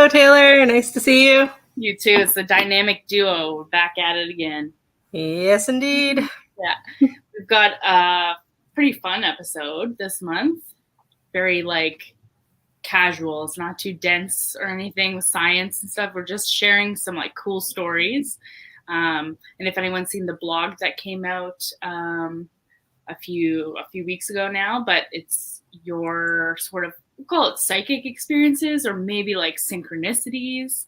Hello, Taylor. Nice to see you. You too. It's the dynamic duo. We're back at it again. Yes, indeed. Yeah. We've got a pretty fun episode this month. Very casual. It's not too dense or anything with science and stuff. We're just sharing some cool stories. And if anyone's seen the blog that came out a few weeks ago now, but it's your sort of, we'll call it psychic experiences, or maybe synchronicities,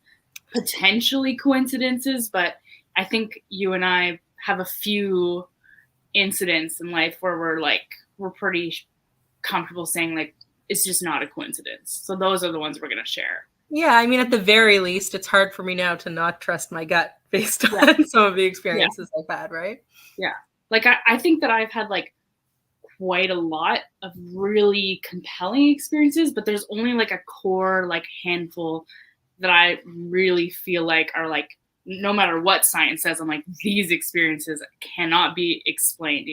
potentially coincidences. But I think you and I have a few incidents in life where we're pretty comfortable saying it's just not a coincidence. So those are the ones we're going to share. Yeah, I mean, at the very least, it's hard for me now to not trust my gut based on some of the experiences I've had, right? Yeah. I think that I've had quite a lot of really compelling experiences, but there's only a core handful that I really feel are no matter what science says, I'm these experiences cannot be explained,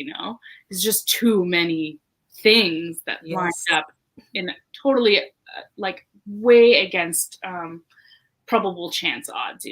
It's just too many things that line up in totally way against probable chance odds,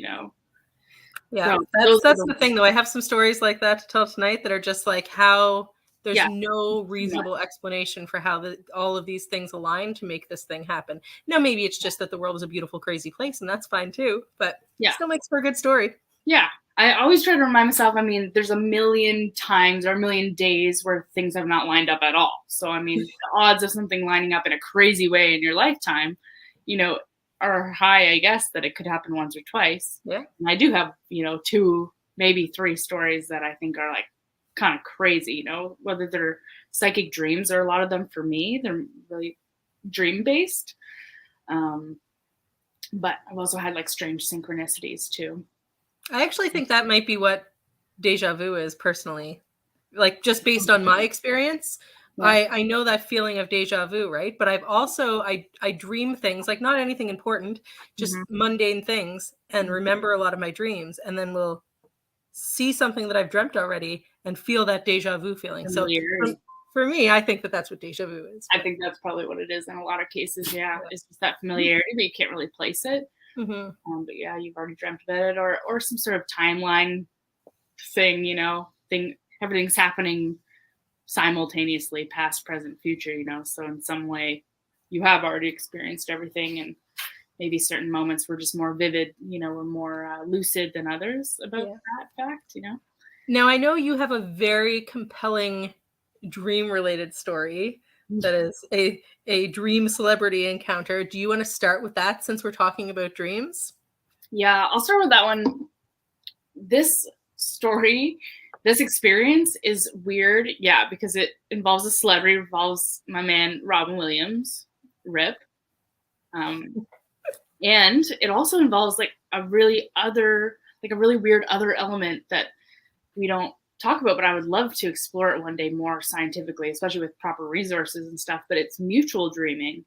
Yeah, so that's the thing, though. I have some stories like that to tell tonight that are just how there's no reasonable explanation for how all of these things align to make this thing happen. Now, maybe it's just that the world is a beautiful, crazy place, and that's fine too, but it still makes for a good story. Yeah. I always try to remind myself, there's a million times or a million days where things have not lined up at all. So, the odds of something lining up in a crazy way in your lifetime, are high, I guess, that it could happen once or twice. Yeah. And I do have, 2, maybe 3 stories that I think are kind of crazy, whether they're psychic dreams, or a lot of them for me, they're really dream based. But I've also had strange synchronicities too. I actually think that might be what deja vu is personally, just based on my experience. Yeah. I know that feeling of deja vu, right? But I've also, I dream things, not anything important, just mundane things, and remember a lot of my dreams, and then will see something that I've dreamt already and feel that deja vu feeling. So for me, I think that that's what deja vu is. I think that's probably what it is in a lot of cases. Yeah. It's just that familiarity, but you can't really place it. But yeah, you've already dreamt about it, or some sort of timeline thing, everything's happening simultaneously, past, present, future, so in some way you have already experienced everything, and maybe certain moments were just more vivid, or more lucid than others about that fact, Now, I know you have a very compelling dream related story that is a dream celebrity encounter. Do you want to start with that, since we're talking about dreams? Yeah, I'll start with that one. This story, this experience is weird, because it involves a celebrity. It involves my man Robin Williams, RIP, and it also involves a really weird other element that we don't talk about, but I would love to explore it one day more scientifically, especially with proper resources and stuff. But it's mutual dreaming.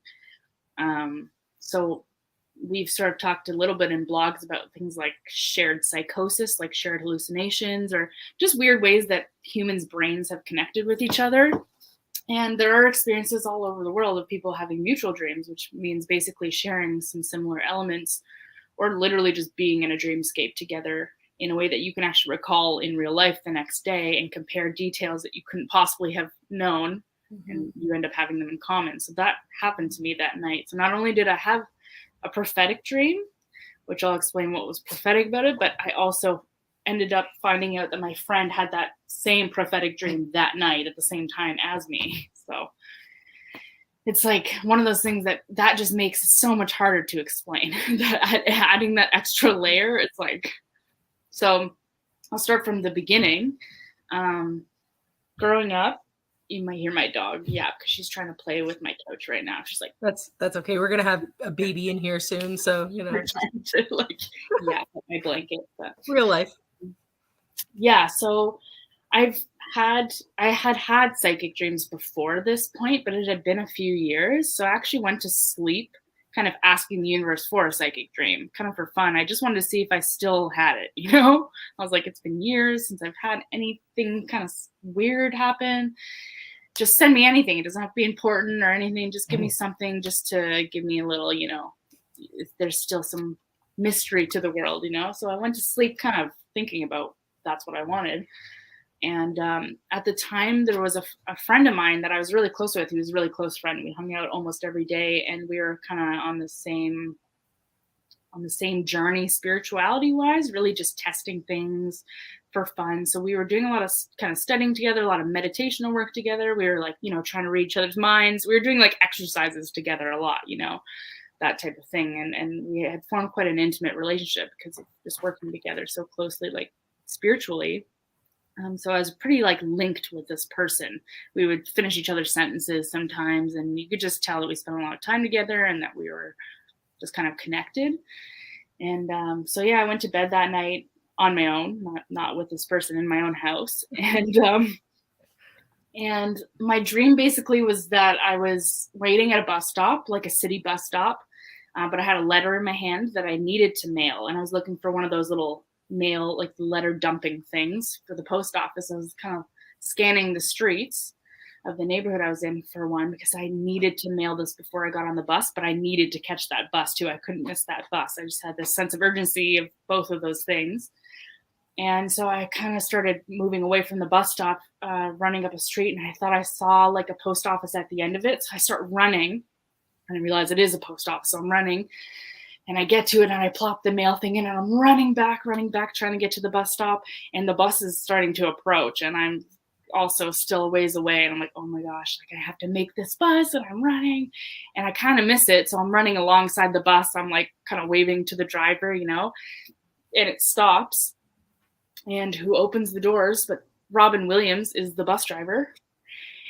So we've sort of talked a little bit in blogs about things like shared psychosis, like shared hallucinations, or just weird ways that humans' brains have connected with each other. And there are experiences all over the world of people having mutual dreams, which means basically sharing some similar elements, or literally just being in a dreamscape together in a way that you can actually recall in real life the next day and compare details that you couldn't possibly have known, and you end up having them in common. So that happened to me that night. So not only did I have a prophetic dream, which I'll explain what was prophetic about it, but I also ended up finding out that my friend had that same prophetic dream that night at the same time as me. So it's one of those things that just makes it so much harder to explain. That adding that extra layer, it's so I'll start from the beginning. Growing up, you might hear my dog because she's trying to play with my couch right now. She's that's okay. We're gonna have a baby in here soon, so we're trying to my blanket, but real life. Yeah, so I had psychic dreams before this point, but it had been a few years. So I actually went to sleep kind of asking the universe for a psychic dream, kind of for fun. I just wanted to see if I still had it, I was it's been years since I've had anything kind of weird happen. Just send me anything. It doesn't have to be important or anything. Just give me something just to give me a little, there's still some mystery to the world, you know? So I went to sleep kind of thinking about that's what I wanted. And at the time, there was a friend of mine that I was really close with. He was a really close friend. We hung out almost every day, and we were kind of on the same journey, spirituality wise, really just testing things for fun. So we were doing a lot of kind of studying together, a lot of meditational work together. We were like, you know, trying to read each other's minds. We were doing like exercises together a lot, you know, that type of thing. And we had formed quite an intimate relationship because of just working together so closely, like spiritually. So I was pretty like linked with this person. We would finish each other's sentences sometimes, and you could just tell that we spent a lot of time together and that we were just kind of connected. And so yeah, I went to bed that night on my own, not with this person, in my own house. And my dream basically was that I was waiting at a bus stop, like a city bus stop, but I had a letter in my hand that I needed to mail, and I was looking for one of those little mail, like the letter dumping things for the post office. I was kind of scanning the streets of the neighborhood I was in for one, because I needed to mail this before I got on the bus, but I needed to catch that bus too. I couldn't miss that bus. I just had this sense of urgency of both of those things. And so I kind of started moving away from the bus stop, running up a street, and I thought I saw like a post office at the end of it. So I start running, and I realize it is a post office. So I'm running, and I get to it, and I plop the mail thing in, and I'm running back, trying to get to the bus stop. And the bus is starting to approach, and I'm also still a ways away. And I'm like, oh my gosh, like I have to make this bus, and I'm running, and I kind of miss it. So I'm running alongside the bus. I'm like kind of waving to the driver, you know, and it stops. And who opens the doors but Robin Williams is the bus driver.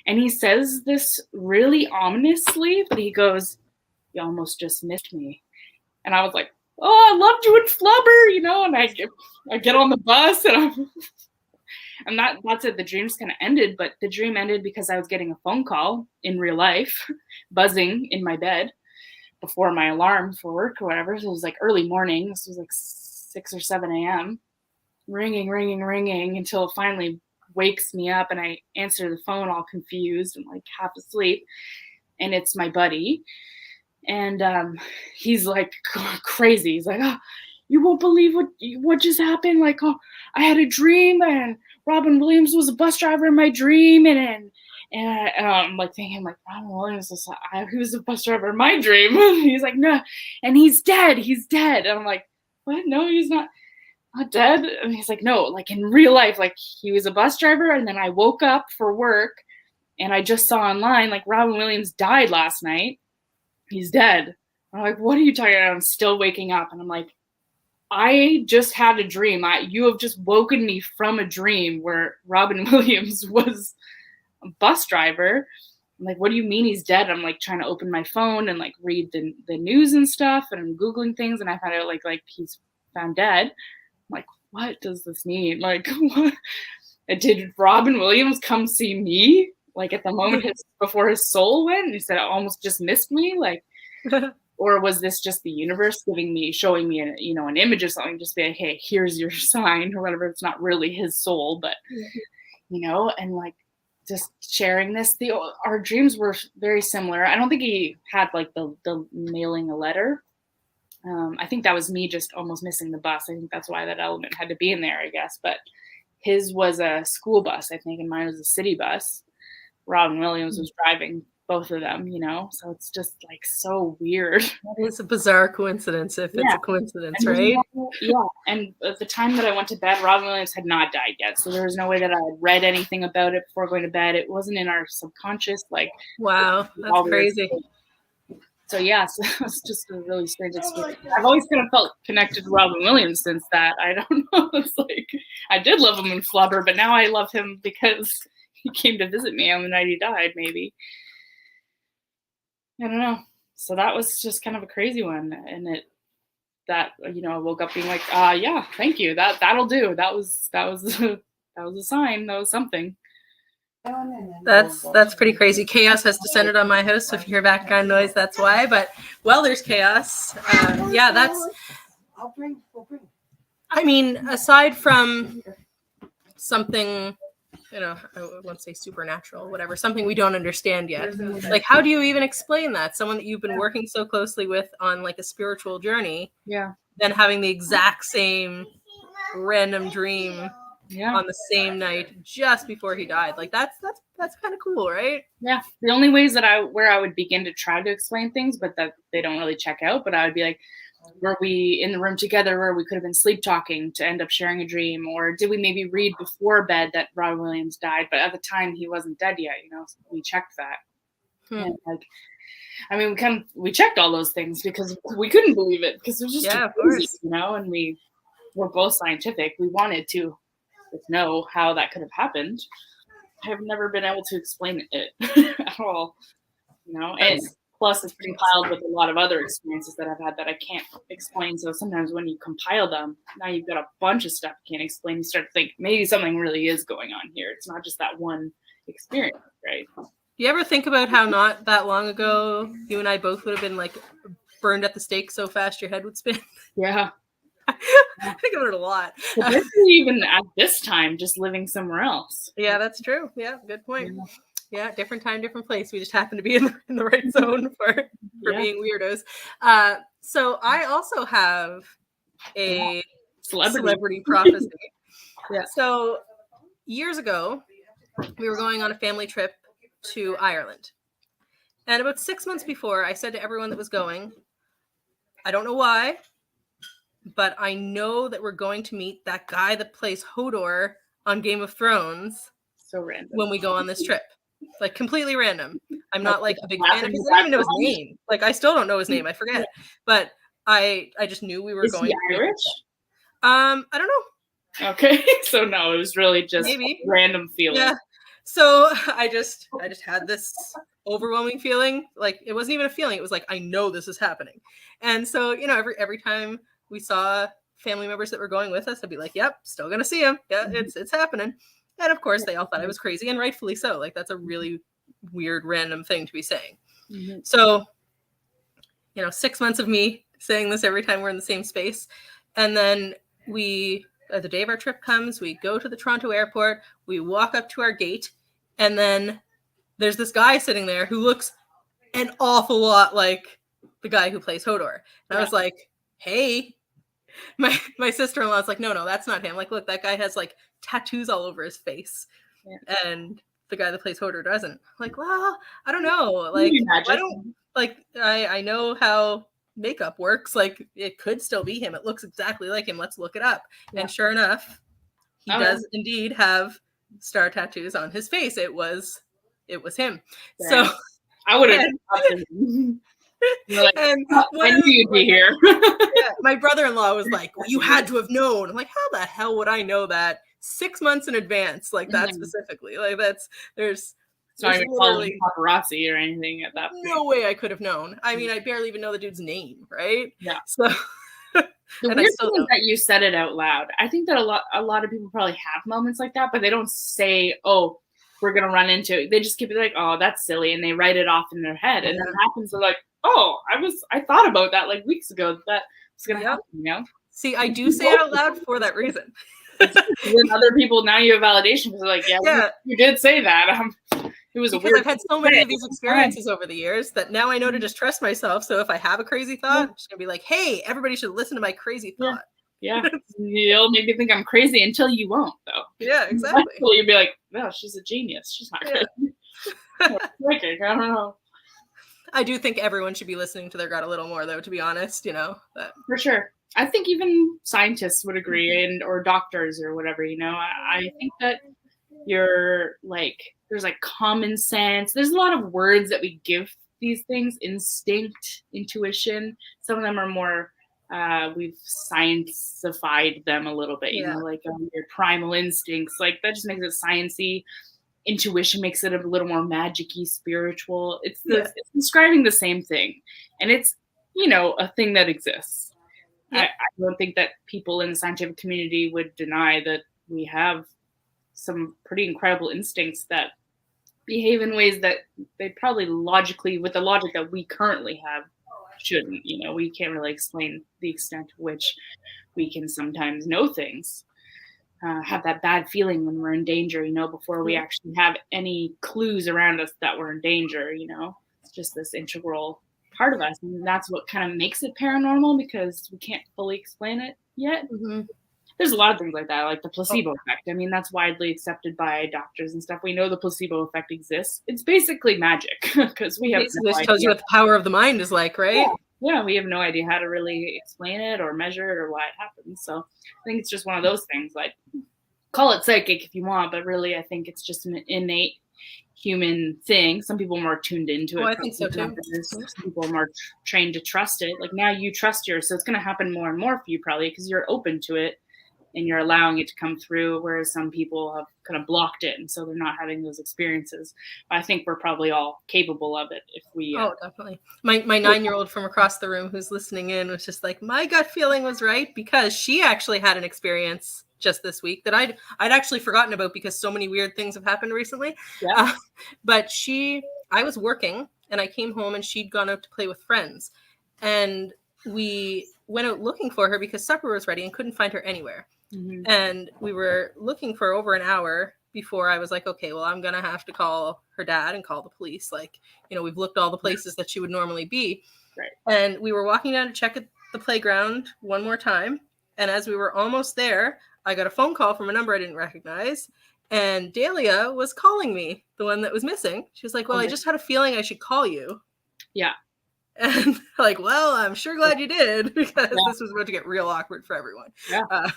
And he says this really ominously, but he goes, "You almost just missed me." And I was like, oh, I loved you in Flubber, you know, and I get on the bus, and that's it. The dream's kind of ended, but the dream ended because I was getting a phone call in real life, buzzing in my bed before my alarm for work or whatever. So it was like early morning. This was like 6 or 7 a.m. Ringing until it finally wakes me up, and I answer the phone all confused and like half asleep. And it's my buddy. And he's like crazy. He's like, oh, you won't believe what just happened. Like, oh, I had a dream, and Robin Williams was a bus driver in my dream, and I'm like thinking, like, Robin Williams he was a bus driver in my dream. He's like, no, and he's dead. And I'm like, what? No, he's not dead. And he's like, no, like in real life, like he was a bus driver. And then I woke up for work, and I just saw online, like, Robin Williams died last night. He's dead. I'm like, what are you talking about? I'm still waking up. And I'm like, I just had a dream. You have just woken me from a dream where Robin Williams was a bus driver. I'm like, what do you mean he's dead? I'm like trying to open my phone and like read the news and stuff, and I'm Googling things, and I found out like he's found dead. I'm like, what does this mean? Like, what? Did Robin Williams come see me? Like at the moment before his soul went, and he said, I almost just missed me. Like, or was this just the universe showing me an image of something, just be like, hey, here's your sign or whatever. It's not really his soul, but and like just sharing this. Our dreams were very similar. I don't think he had like the mailing a letter. I think that was me just almost missing the bus. I think that's why that element had to be in there, I guess. But his was a school bus, I think, and mine was a city bus. Robin Williams was driving both of them, so it's just like so weird. It's a bizarre coincidence if it's a coincidence, right? And at the time that I went to bed, Robin Williams had not died yet, so there was no way that I had read anything about it before going to bed. It wasn't in our subconscious. Like, wow, that's crazy. So it's just a really strange experience. I've always kind of felt connected to Robin Williams since that. I don't know. It's like I did love him in Flubber, but now I love him because he came to visit me on the night he died, maybe. I don't know. So that was just kind of a crazy one. And I woke up being like, yeah, thank you. That'll do. That was a sign. That was something. That's pretty crazy. Chaos has descended on my house. So if you hear background noise, that's why. But there's chaos. That's. I'll bring. I mean, aside from something I won't say supernatural, whatever, something we don't understand yet. Like, how do you even explain that? Someone that you've been working so closely with on like a spiritual journey, then having the exact same random dream on the same night just before he died. Like that's kind of cool, right? Yeah. The only ways that where I would begin to try to explain things, but that they don't really check out, but I would be like, were we in the room together where we could have been sleep talking to end up sharing a dream? Or did we maybe read before bed that Robin Williams died, but at the time he wasn't dead yet, so we checked that. And like, I mean, we checked all those things because we couldn't believe it because it was just too crazy, and we were both scientific. We wanted to know how that could have happened. I have never been able to explain it at all, and plus it's compiled with a lot of other experiences that I've had that I can't explain. So sometimes when you compile them, now you've got a bunch of stuff you can't explain. You start to think maybe something really is going on here. It's not just that one experience, right? Do you ever think about how not that long ago you and I both would have been like burned at the stake so fast your head would spin? Yeah. I think about it a lot. Even at this time, just living somewhere else. Yeah, that's true. Yeah, good point. Yeah, different time, different place. We just happen to be in the right zone for being weirdos. So I also have a celebrity prophecy. So years ago, we were going on a family trip to Ireland. And about 6 months before, I said to everyone that was going, I don't know why, but I know that we're going to meet that guy that plays Hodor on Game of Thrones. So random. When we go on this trip. Like completely random. I'm not like a big fan of his. I don't even know his name. Like I still don't know his name. I forget. But I just knew we were going. Is he Irish? I don't know. Okay. So no, it was really just maybe random feeling. Yeah. So I just had this overwhelming feeling. Like it wasn't even a feeling. It was like I know this is happening. And so, every time we saw family members that were going with us, I'd be like, yep, still gonna see him. Yeah, it's happening. And of course they all thought I was crazy, and rightfully so. Like that's a really weird random thing to be saying. So 6 months of me saying this every time we're in the same space. And then the day of our trip comes, we go to the Toronto airport, we walk up to our gate, and then there's this guy sitting there who looks an awful lot like the guy who plays Hodor. And I was like, hey, my sister-in-law was like, no, that's not him. Like, look, that guy has like tattoos all over his face. And the guy that plays Hodor doesn't. Like, well, I don't know. Like, I know how makeup works. Like, it could still be him. It looks exactly like him. Let's look it up. And sure enough, he does indeed have star tattoos on his face. It was him. Yeah. So I would have. Like, I knew you'd be here. My brother-in-law was like, well, you had to have known. I'm like, how the hell would I know that 6 months in advance? Like that specifically. Like there's not even following paparazzi or anything at that point. No way I could have known. I mean, I barely even know the dude's name, right? Yeah. So the weird thing is that you said it out loud. I think that a lot of people probably have moments like that, but they don't say, oh, we're gonna run into it. They just keep it like, oh, that's silly, and they write it off in their head. And then it happens, they're like, oh, I thought about that like weeks ago. That was gonna happen, See, I do say it out loud for that reason. Then other people, now you have validation because they're like, you did say that. It was because I've had so many of these experiences over the years that now I know to just trust myself. So if I have a crazy thought, I'm just gonna be like, hey, everybody should listen to my crazy thought. Yeah. You'll make me think I'm crazy until you won't, though. Yeah, exactly. You'll be like, no, she's a genius. She's not crazy. I don't know. I do think everyone should be listening to their gut a little more, though, to be honest, But. For sure. I think even scientists would agree, or doctors or whatever, I think that you're like, there's like common sense. There's a lot of words that we give these things: instinct, intuition. Some of them are more, we've science-ified them a little bit, like your primal instincts. Like that just makes it sciencey. Intuition makes it a little more magic-y, spiritual. It's describing the same thing, and it's a thing that exists. I don't think that people in the scientific community would deny that we have some pretty incredible instincts that behave in ways that they probably logically, with the logic that we currently have, shouldn't. We can't really explain the extent to which we can sometimes know things. have that bad feeling when we're in danger, before we actually have any clues around us that we're in danger. It's just this integral part of us, and that's what kind of makes it paranormal, because we can't fully explain it yet. Mm-hmm. There's a lot of things like that, like the placebo effect. I mean, that's widely accepted by doctors and stuff. We know the placebo effect exists. It's basically magic, because we have Basically, no it tells you idea. what the power of the mind is like, right? Yeah, we have no idea how to really explain it or measure it or why it happens. So I think it's just one of those things. Like, call it psychic if you want, but really I think it's just an innate human thing. Some people are more tuned into it. I think so too. Some people are more trained to trust it. Like, now you trust yours, so it's going to happen more and more for you, probably because you're open to it and you're allowing it to come through, whereas some people have kind of blocked it, and so they're not having those experiences. I think we're probably all capable of it if we. Definitely. My 9-year-old from across the room who's listening in was just like, my gut feeling was right, because she actually had an experience just this week that I'd actually forgotten about, because so many weird things have happened recently. Yeah. But I was working and I came home and she'd gone out to play with friends, and we went out looking for her because supper was ready and couldn't find her anywhere. Mm-hmm. And we were looking for over an hour before I was like, okay, well, I'm going to have to call her dad and call the police. Like, we've looked all the places that she would normally be. Right. And we were walking down to check at the playground one more time. And as we were almost there, I got a phone call from a number I didn't recognize. And Dahlia was calling me, the one that was missing. She was like, well, I just had a feeling I should call you. Yeah. And like, well, I'm sure glad you did, because this was about to get real awkward for everyone. Yeah.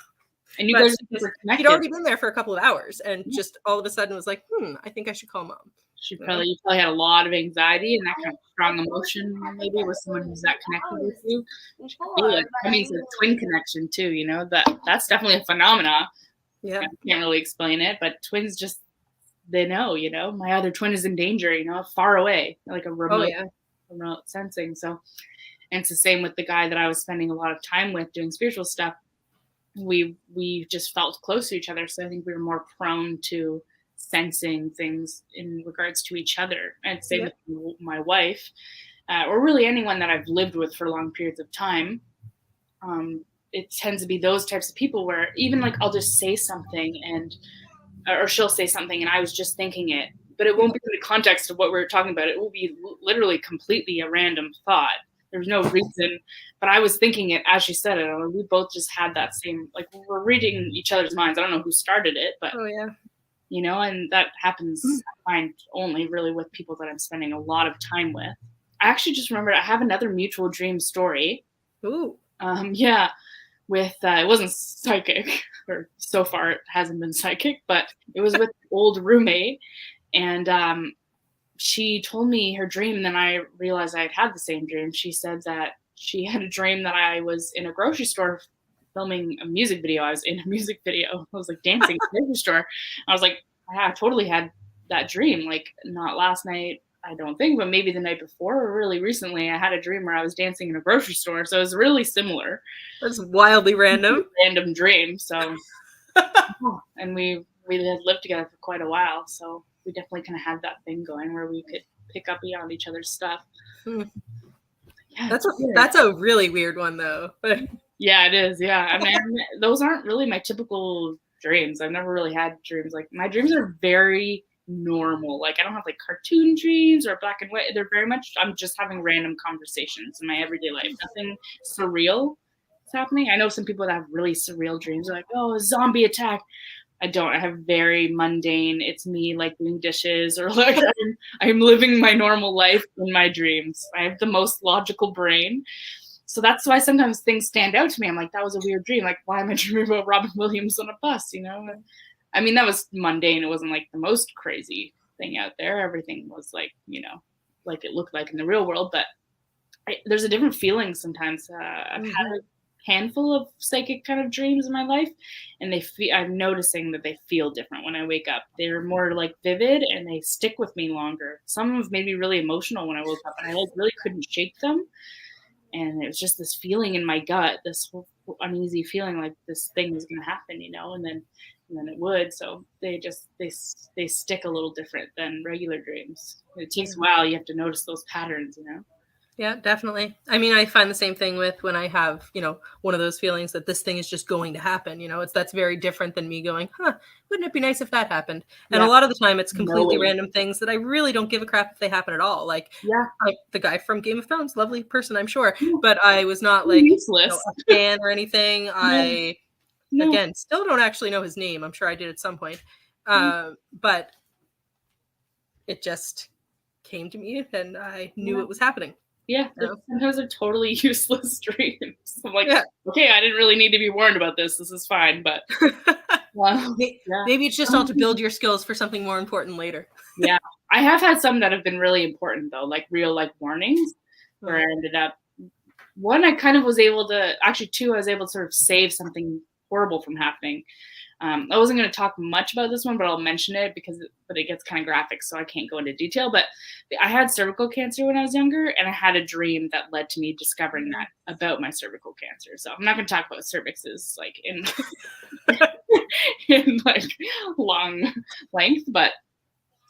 And you guys were connected. He'd already been there for a couple of hours, and just all of a sudden was like, I think I should call mom. You probably had a lot of anxiety and that kind of strong emotion, maybe, with someone who's that connected with you. I mean, it's a twin connection too, that's definitely a phenomena. Yeah. I can't really explain it, but twins just, they know, my other twin is in danger, far away, like a remote sensing. So, and it's the same with the guy that I was spending a lot of time with doing spiritual stuff. We just felt close to each other. So I think we were more prone to sensing things in regards to each other. And same with my wife, or really anyone that I've lived with for long periods of time. It tends to be those types of people where even like I'll just say something or she'll say something and I was just thinking it, but it won't be in the context of what we're talking about. It will be literally completely a random thought. There's no reason, but I was thinking it as she said it. We both just had that same, like, we're reading each other's minds. I don't know who started it, but and that happens, I find, only really with people that I'm spending a lot of time with. I actually just remembered I have another mutual dream story. Ooh. With it wasn't psychic, or so far it hasn't been psychic, but it was with an old roommate, and she told me her dream, and then I realized I had the same dream. She said that she had a dream that I was in a grocery store filming a music video. I was in a music video. I was like dancing in the grocery store. I was like, I totally had that dream. Like, not last night, I don't think, but maybe the night before, or really recently, I had a dream where I was dancing in a grocery store. So it was really similar. That's wildly random. Random dream. So, and we had lived together for quite a while. So we definitely kind of had that thing going where we could pick up on each other's stuff. Yeah, that's a really weird one, though. Yeah, it is. Yeah. I mean, those aren't really my typical dreams. I've never really had dreams. Like, my dreams are very normal. Like, I don't have like cartoon dreams or black and white. They're very much, I'm just having random conversations in my everyday life. Nothing surreal is happening. I know some people that have really surreal dreams. They're like, oh, a zombie attack. I don't. I have very mundane. It's me like doing dishes, or like I'm living my normal life in my dreams. I have the most logical brain. So that's why sometimes things stand out to me. I'm like, that was a weird dream. Like, why am I dreaming about Robin Williams on a bus? I mean, that was mundane. It wasn't like the most crazy thing out there. Everything was like, like it looked like in the real world. But there's a different feeling sometimes. I've had a handful of psychic kind of dreams in my life, and I'm noticing that they feel different when I wake up. They're more like vivid, and they stick with me longer. Some have made me really emotional when I woke up, and I like really couldn't shake them. And it was just this feeling in my gut, this uneasy feeling like this thing was going to happen, and then it would. So they stick a little different than regular dreams. It takes a while. You have to notice those patterns, Yeah, definitely. I mean, I find the same thing with when I have, one of those feelings that this thing is just going to happen. That's very different than me going, wouldn't it be nice if that happened? And a Yeah, lot of the time it's completely knowing. random things that I really don't give a crap if they happen at all. Yeah, Like the guy from Game of Thrones, lovely person, I'm sure, but I was not useless. a fan or anything. No, I, no. again, still don't actually know his name. I'm sure I did at some point. Mm, But it just came to me and I knew yeah. it was happening. Yeah, You sometimes they're totally useless dreams. I'm like, know? okay, I didn't really need to be warned about this. This is fine, but yeah, Maybe it's just all to build your skills for something more important later. yeah. I have had some that have been really important though, like real life warnings, where I ended up. One, I kind of was able to actually. Two, I was able to sort of save something horrible from happening. I wasn't going to talk much about this one, but I'll mention it but it gets kind of graphic, so I can't go into detail. But I had cervical cancer when I was younger, and I had a dream that led to me discovering that about my cervical cancer. So I'm not going to talk about cervixes like in in like long length, but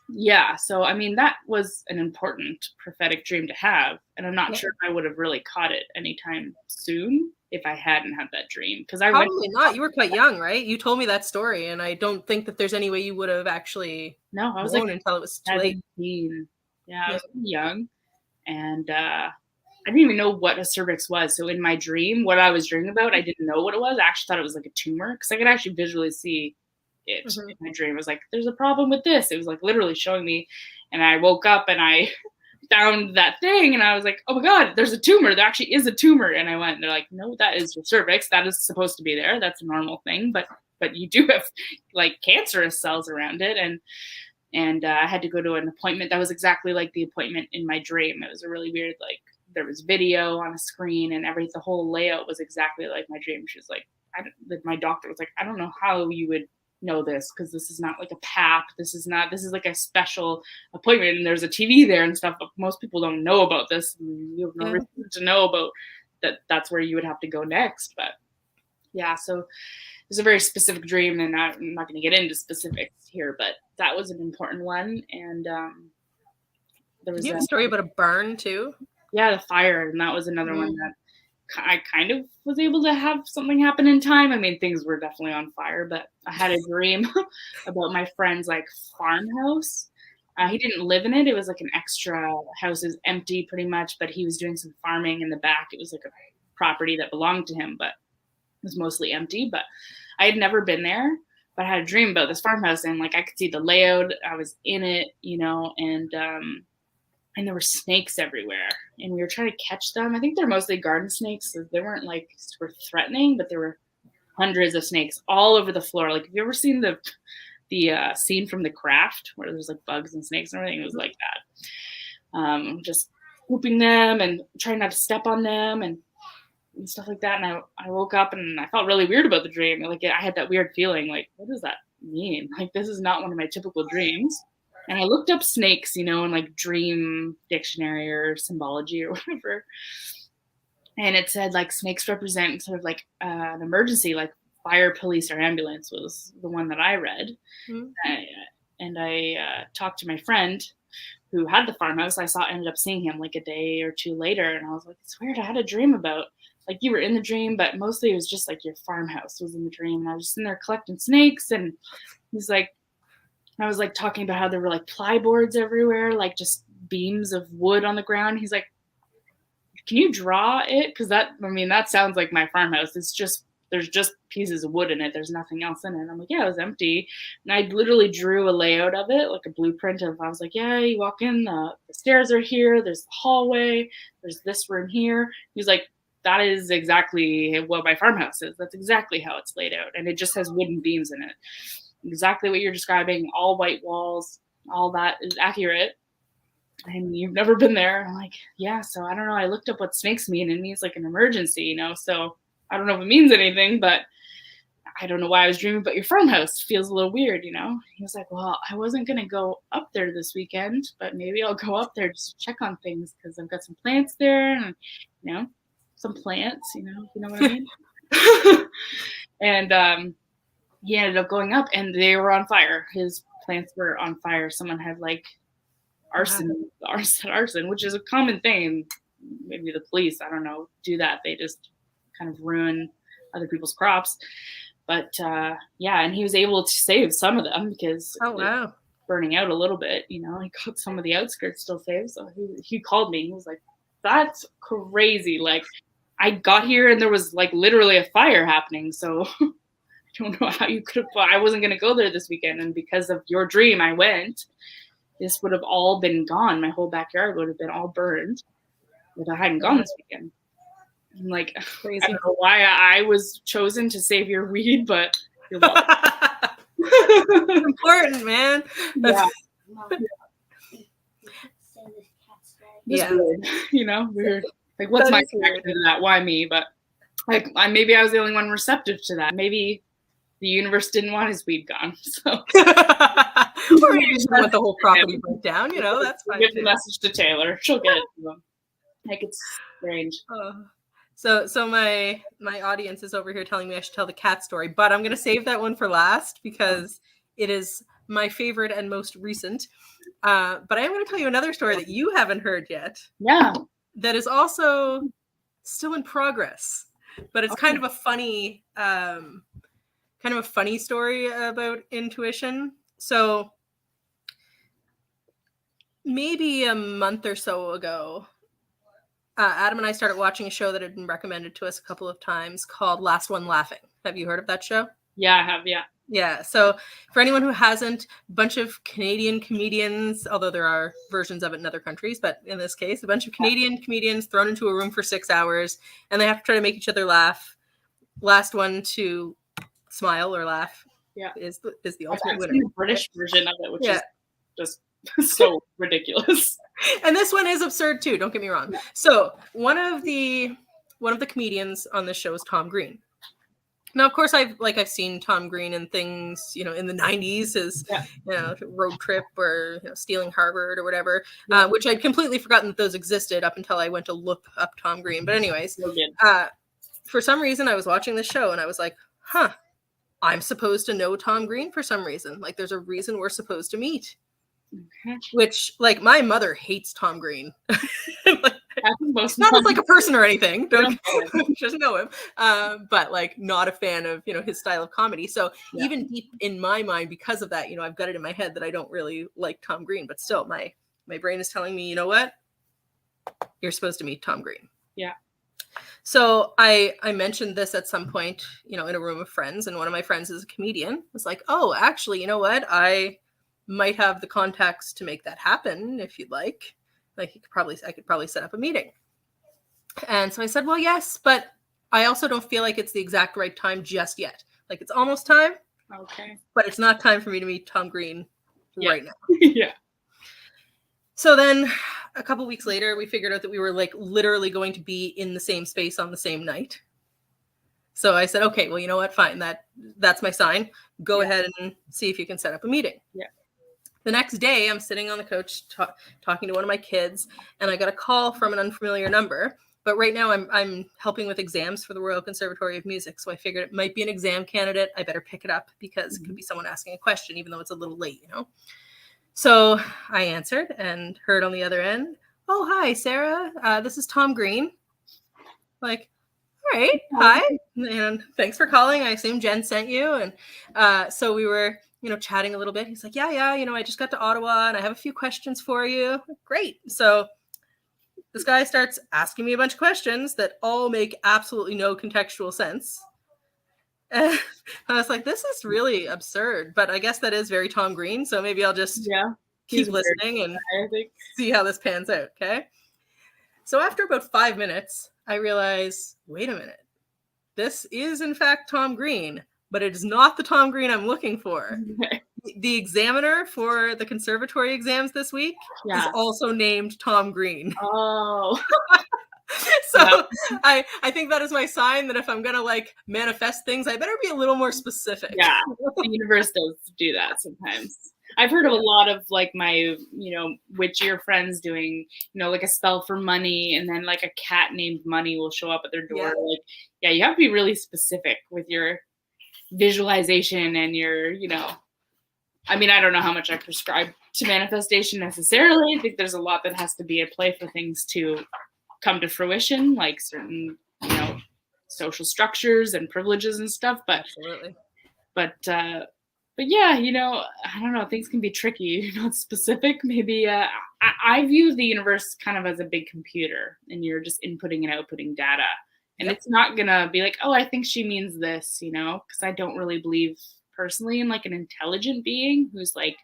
yeah. So I mean, that was an important prophetic dream to have, and I'm not Yeah. sure if I would have really caught it anytime soon if I hadn't had that dream, because I went. Probably not. You were quite young, right? You told me that story, and I don't think that there's any way you would have actually No, I was like known until it was too late. 17. Yeah, I Yeah. was young, and I didn't even know what a cervix was. So in my dream, what I was dreaming about, I didn't know what it was. I actually thought it was like a tumor because I could actually visually see it Mhm. in my dream. It was like, there's a problem with this. It was like literally showing me, and I woke up and I found that thing, and I was like, oh my god, there's a tumor. There actually is a tumor. And I went, and they're like, no, that is your cervix. That is supposed to be there. That's a normal thing, but you do have like cancerous cells around it, and I had to go to an appointment that was exactly like the appointment in my dream. It was a really weird, like there was video on a screen and everything. The whole layout was exactly like my dream. She was like, my doctor was like, I don't know how you would know this because this is not like a PAP. This is like a special appointment, and there's a TV there and stuff. But most people don't know about this. You have no Yeah. reason to know about that. That's where you would have to go next. But yeah, so it's a very specific dream, and I'm not going to get into specifics here, but that was an important one. And there Did was you have a story about a burn too? the fire, and that was another one Mm. that I kind of was able to have something happen in time. I mean, things were definitely on fire, but I had a dream about my friend's like farmhouse. He didn't live in it. It was like an extra house. It was empty pretty much, but he was doing some farming in the back. It was like a property that belonged to him, but it was mostly empty. But I had never been there, but I had a dream about this farmhouse, and like I could see the layout. I was in it, and there were snakes everywhere, and we were trying to catch them. I think they're mostly garden snakes, so they weren't like super threatening, but there were hundreds of snakes all over the floor. Like, have you ever seen the scene from The Craft where there's like bugs and snakes and everything? It was like that. Just whooping them and trying not to step on them and stuff like that. And I woke up and I felt really weird about the dream. Like, I had that weird feeling, like, what does that mean? Like, this is not one of my typical dreams. And I looked up snakes, in like dream dictionary or symbology or whatever. And it said like snakes represent sort of like an emergency, like fire, police, or ambulance was the one that I read. Mm. And I talked to my friend who had the farmhouse. Ended up seeing him like a day or two later. And I was like, it's weird. I had a dream about, like, you were in the dream, but mostly it was just like your farmhouse was in the dream. And I was just in there collecting snakes. And he's like, I was like talking about how there were like plyboards everywhere, like just beams of wood on the ground. He's like, can you draw it? Because that sounds like my farmhouse. There's just pieces of wood in it. There's nothing else in it. And I'm like, yeah, it was empty. And I literally drew a layout of it, like a blueprint of, I was like, yeah, you walk in, the stairs are here. There's the hallway. There's this room here. He's like, that is exactly what my farmhouse is. That's exactly how it's laid out. And it just has wooden beams in it. Exactly what you're describing, all white walls, all that is accurate. And you've never been there. I'm like, yeah, so I don't know. I looked up what snakes mean, and it means like an emergency, so I don't know if it means anything, but I don't know why I was dreaming about your farmhouse. Feels a little weird, He was like, well, I wasn't going to go up there this weekend, but maybe I'll go up there just to check on things because I've got some plants there and, some plants, you know what I mean? And he ended up going up and they were on fire. His plants were on fire. Someone had like arson, which is a common thing in maybe the police, I don't know, do that. They just kind of ruin other people's crops. But yeah, and he was able to save some of them because Oh, wow. burning out a little bit, he got some of the outskirts still saved. So he called me. He was like, that's crazy. Like, I got here and there was like literally a fire happening. So I don't know how you could have, I wasn't going to go there this weekend. And because of your dream, I went. This would have all been gone. My whole backyard would have been all burned if I hadn't gone this weekend. I'm like, crazy. I don't know why I was chosen to save your weed, but you're welcome. Important, man. Yeah. Yeah. Weird. Weird. Like, what's my connection to that? Why me? But like, maybe I was the only one receptive to that. Maybe the universe didn't want his weed gone. So, or you just want the whole property burnt down. That's fine. Give the message to Taylor. She'll get it to him. Like, it's strange. So my audience is over here telling me I should tell the cat story, but I'm going to save that one for last because it is my favorite and most recent. But I am going to tell you another story that you haven't heard yet. Yeah. That is also still in progress, but it's kind of a funny story about intuition. So maybe a month or so ago, Adam and I started watching a show that had been recommended to us a couple of times called Last One Laughing. Have you heard of that show? Yeah, I have. Yeah. Yeah. So for anyone who hasn't, a bunch of Canadian comedians, although there are versions of it in other countries, but in this case, a bunch of Canadian comedians thrown into a room for 6 hours, and they have to try to make each other laugh. Last one to smile or laugh is the ultimate winner. The British version of it, which is just so ridiculous. And this one is absurd too, don't get me wrong. So one of the comedians on this show is Tom Green. Now, of course, I've seen Tom Green in things, in the 90s as, Road Trip or Stealing Harvard or whatever, which I'd completely forgotten that those existed up until I went to look up Tom Green. But anyways, for some reason, I was watching this show and I was like, I'm supposed to know Tom Green for some reason. Like, there's a reason we're supposed to meet. Okay. Which, like, my mother hates Tom Green. Not as like a person or anything. She doesn't know him. But like, not a fan of his style of comedy. So even deep in my mind, because of that, I've got it in my head that I don't really like Tom Green. But still, my brain is telling me, you know what? You're supposed to meet Tom Green. Yeah. So I mentioned this at some point, in a room of friends, and one of my friends is a comedian. Was like, oh, actually, you know what? I might have the contacts to make that happen if you'd like. Like, I could probably set up a meeting. And so I said, well, yes, but I also don't feel like it's the exact right time just yet. Like, it's almost time. Okay. But it's not time for me to meet Tom Green right now. Yeah. So then a couple weeks later, we figured out that we were like literally going to be in the same space on the same night. So I said, okay, well, you know what? Fine. That's my sign. Go ahead and see if you can set up a meeting. Yeah. The next day, I'm sitting on the couch talking to one of my kids, and I got a call from an unfamiliar number. But right now, I'm helping with exams for the Royal Conservatory of Music, so I figured it might be an exam candidate. I better pick it up because it could be someone asking a question, even though it's a little late, So I answered and heard on the other end, "Oh, hi, Sarah. This is Tom Green." Like, all right, hi, and thanks for calling. I assume Jen sent you, and so we were. Chatting a little bit. He's like, yeah, I just got to Ottawa and I have a few questions for you. Great. So this guy starts asking me a bunch of questions that all make absolutely no contextual sense. And I was like, this is really absurd, but I guess that is very Tom Green. So maybe I'll just keep listening and see how this pans out. Okay. So after about 5 minutes, I realize, wait a minute, this is in fact Tom Green. But it is not the Tom Green I'm looking for. Okay. The examiner for the conservatory exams this week is also named Tom Green. Oh. So I think that is my sign that if I'm going to manifest things, I better be a little more specific. Yeah, the universe does do that sometimes. I've heard of a lot of my, witchier friends doing, like a spell for money, and then like a cat named Money will show up at their door. Yeah. You have to be really specific with your visualization and your, I don't know how much I prescribe to manifestation necessarily. I think there's a lot that has to be at play for things to come to fruition, like certain, social structures and privileges and stuff. Absolutely. But yeah, I don't know. Things can be tricky. Not specific. Maybe I view the universe kind of as a big computer, and you're just inputting and outputting data. And it's not gonna be like, oh, I think she means this, because I don't really believe personally in like an intelligent being who's like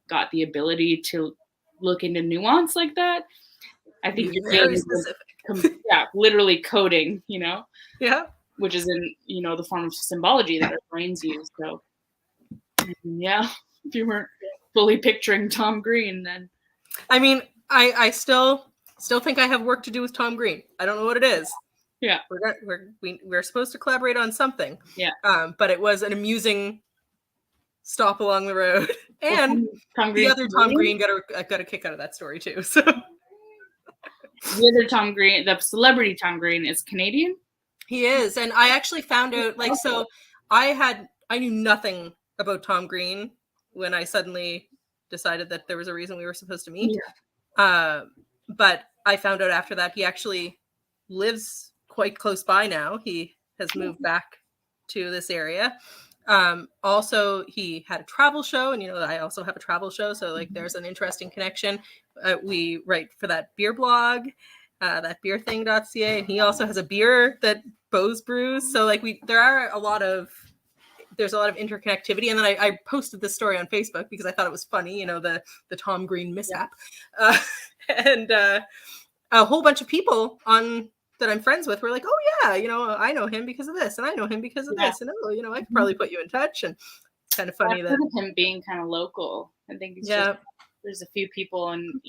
got the ability to look into nuance like that. I think you're very specific. Literally coding, Yeah. which is in, the form of symbology that our brains use. So, yeah, if you weren't fully picturing Tom Green, then. I mean, I still think I have work to do with Tom Green. I don't know what it is. Yeah. We're supposed to collaborate on something. Yeah. But it was an amusing stop along the road. And the other Tom Green got a kick out of that story too. So the other Tom Green, the celebrity Tom Green, is Canadian. He is, and I actually found out I knew nothing about Tom Green when I suddenly decided that there was a reason we were supposed to meet. Yeah. But I found out after that he actually lives quite close by now. He has moved back to this area. Also, he had a travel show, and I also have a travel show, so like there's an interesting connection. We write for that beer blog, that beerthing.ca, and he also has a beer that Bose brews. So like there's a lot of interconnectivity. And then I posted this story on Facebook because I thought it was funny, the Tom Green mishap. Yeah. And a whole bunch of people that I'm friends with were like, oh yeah, I know him because of this, and I know him because of this, and I could probably put you in touch. And it's kind of funny that him being kind of local. I think it's just, there's a few people in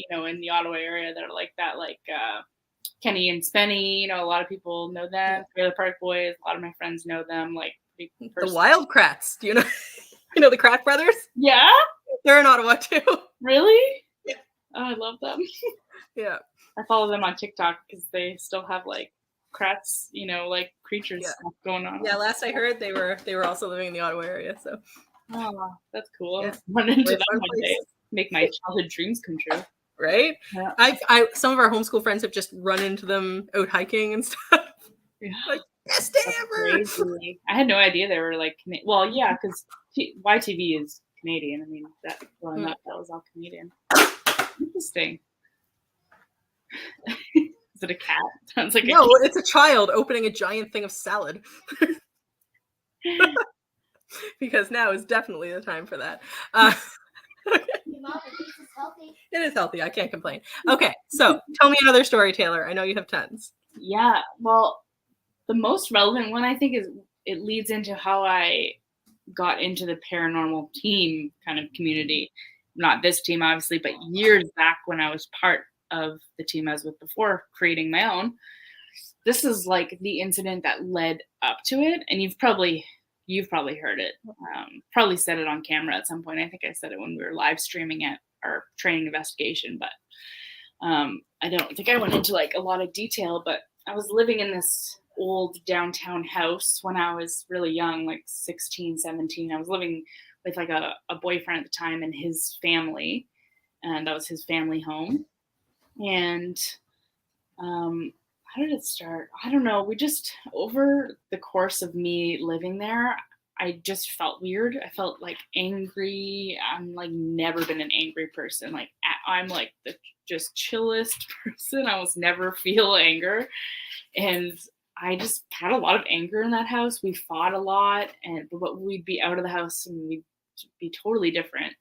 the Ottawa area that are like that, like Kenny and Spenny. A lot of people know them. Trailer Park Boys. A lot of my friends know them. Like the Wild Kratts. Do you know the Kratt brothers? Yeah, they're in Ottawa too. Really? Yeah. Oh, I love them. Yeah. I follow them on TikTok because they still have like Kratts, like creatures stuff going on. Yeah, last I heard they were also living in the Ottawa area. So, oh, that's cool. Yeah. Run into them one day. Make my childhood dreams come true. Right? Yeah. Some of our homeschool friends have just run into them out hiking and stuff. Yeah. Like, best day ever. Crazy. I had no idea they were like, well, yeah, because YTV is Canadian. I mean, that growing up, that was all Canadian. Interesting. Is it a cat? Sounds like no, it's a child opening a giant thing of salad. Because now is definitely the time for that. It is healthy. I can't complain. Okay, so tell me another story, Taylor. I know you have tons. Yeah, well, the most relevant one I think is it leads into how I got into the paranormal team kind of community. Not this team, obviously, but years back when I was part of the team I was with before creating my own. This is like the incident that led up to it, and you've probably heard it. Probably said it on camera at some point. I think I said it when we were live streaming at our training investigation, but I don't think I went into like a lot of detail. But I was living in this old downtown house when I was really young, like 16, 17. I was living with like a boyfriend at the time and his family, and that was his family home. And how did it start? I don't know. We just, over the course of me living there, I just felt weird. I felt like angry. I'm like never been an angry person. Like I'm like the just chillest person. I almost never feel anger. And I just had a lot of anger in that house. We fought a lot, but we'd be out of the house and we'd be totally different.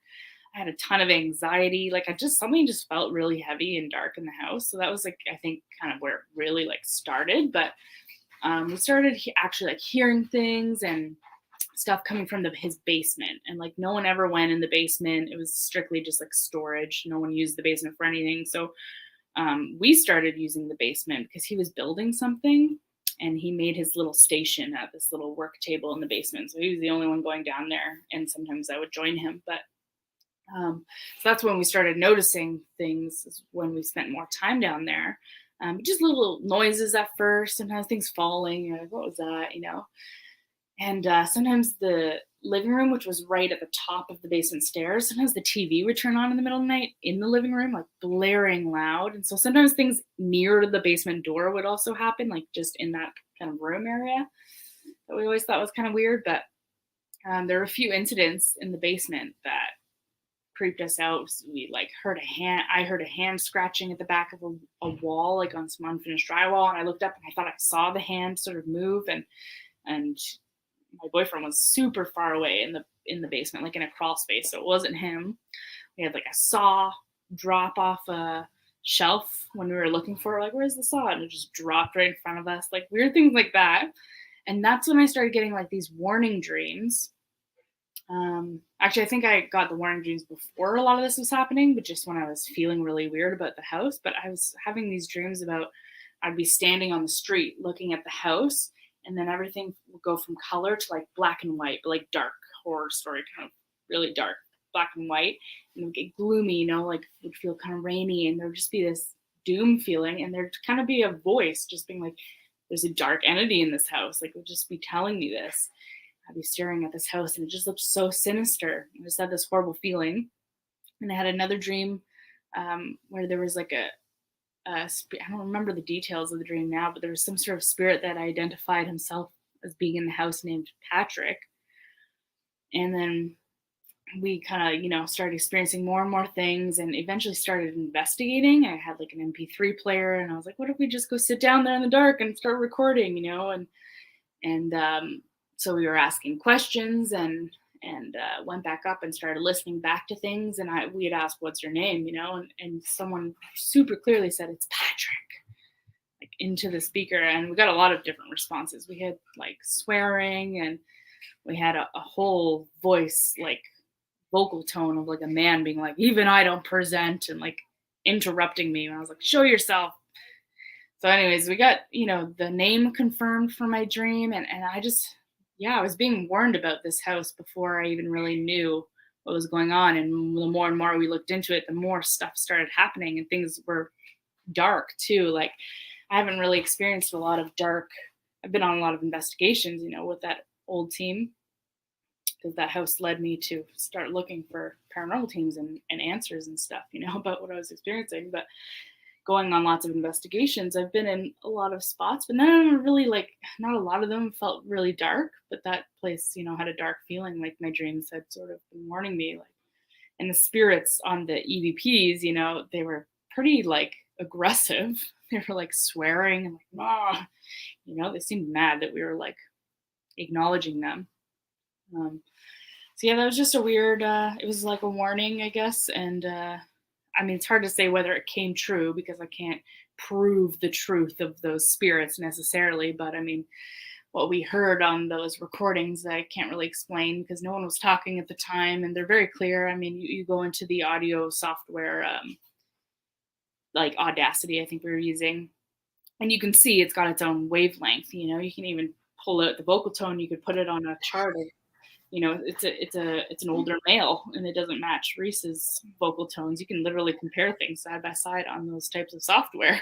I had a ton of anxiety. Like something just felt really heavy and dark in the house. So that was like, I think kind of where it really like started. But we started actually like hearing things and stuff coming from his basement. And like no one ever went in the basement. It was strictly just like storage. No one used the basement for anything. So we started using the basement because he was building something and he made his little station at this little work table in the basement. So he was the only one going down there. And sometimes I would join him. But so that's when we started noticing things, when we spent more time down there. Just little noises at first, sometimes things falling. You're like, what was that? And sometimes the living room, which was right at the top of the basement stairs, sometimes the TV would turn on in the middle of the night in the living room, like blaring loud. And so sometimes things near the basement door would also happen, like just in that kind of room area that we always thought was kind of weird. But there were a few incidents in the basement that creeped us out. We like heard a hand. I heard a hand scratching at the back of a wall, like on some unfinished drywall. And I looked up and I thought I saw the hand sort of move. And my boyfriend was super far away in the basement, like in a crawl space. So it wasn't him. We had like a saw drop off a shelf when we were looking for it. Like, where's the saw? And it just dropped right in front of us. Like weird things like that. And that's when I started getting like these warning dreams. Actually, I think I got the warning dreams before a lot of this was happening, but just when I was feeling really weird about the house. But I was having these dreams about I'd be standing on the street looking at the house, and then everything would go from color to like black and white, but like dark horror story, kind of really dark, black and white, and it would get gloomy, you know, like it would feel kind of rainy, and there would just be this doom feeling, and there'd kind of be a voice just being like, there's a dark entity in this house, like it would just be telling me this. I'd be staring at this house and it just looked so sinister. I just had this horrible feeling. And I had another dream where there was like I don't remember the details of the dream now, but there was some sort of spirit that identified himself as being in the house named Patrick. And then we kind of, you know, started experiencing more and more things and eventually started investigating. I had like an MP3 player and I was like, what if we just go sit down there in the dark and start recording, you know? And so we were asking questions and went back up and started listening back to things. And we had asked, what's your name, you know? And someone super clearly said, it's Patrick, like into the speaker. And we got a lot of different responses. We had like swearing and we had a whole voice, like vocal tone of like a man being like, even I don't present, and like interrupting me. And I was like, show yourself. So anyways, we got, you know, the name confirmed for my dream. And I was being warned about this house before I even really knew what was going on. And the more and more we looked into it, the more stuff started happening and things were dark too. Like I haven't really experienced a lot of dark. I've been on a lot of investigations, you know, with that old team, because that house led me to start looking for paranormal teams and answers and stuff, you know, about what I was experiencing. But going on lots of investigations, I've been in a lot of spots, but none of them really, like, not a lot of them felt really dark, but that place, you know, had a dark feeling, like my dreams had sort of been warning me, like, and the spirits on the EVPs, you know, they were pretty like aggressive. They were like swearing and like, ah, you know, they seemed mad that we were like acknowledging them. So yeah, that was just a weird, it was like a warning, I guess. And, I mean, it's hard to say whether it came true because I can't prove the truth of those spirits necessarily. But I mean, what we heard on those recordings, I can't really explain because no one was talking at the time and they're very clear. I mean, you go into the audio software, like Audacity, I think we were using, and you can see it's got its own wavelength. You know, you can even pull out the vocal tone. You could put it on a chart of, you know, it's an older male and it doesn't match Reese's vocal tones. You can literally compare things side by side on those types of software.